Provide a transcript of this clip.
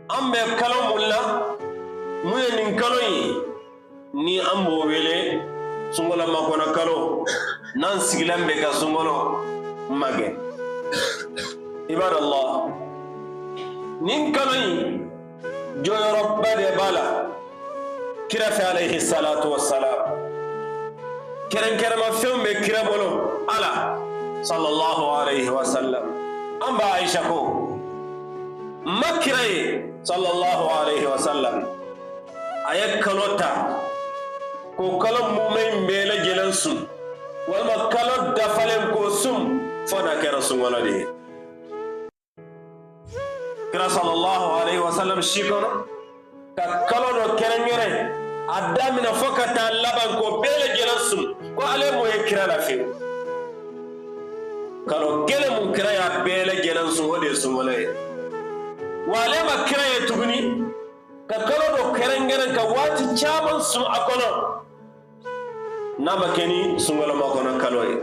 an bɛ kalo mun na mun ye nin kalo ye ni an b'o wele sunkalomakɔnɔ kalo n'an sigilen bɛ ka sunkalo magɛ ibadallah nin kalo in jɔyɔrɔba de b'a la kira fɛ alayhi salatu wassalam kɛrɛnkɛrɛnma fɛnw bɛ kira bolo ala sallallahu alayhi wa sallam an ba Aisha ko ma kira ye sallallahu alayhi wa sallam a ye kalo ta ko kalo mumɛ bɛɛ lajɛlen sun walima kalo dafalen ko sun fo na kɛra sunkalo de ye kira sallallahu alayhi wa sallam si kɔnɔ ka kalo dɔ kɛrɛnkɛrɛn a damina fo ka taa laban ko bɛɛ lajɛlen sun ko ale m'o ye kira la fewu kalo kelen mun kira y'a bɛɛ lajɛlen sun o de ye sunkalo ye wa ale ma kira ye tuguni ka kalo dɔ kɛrɛnkɛrɛn ka waati caman sun a kɔnɔ n'a ma kɛ ni sunkalomakɔnɔ kalo ye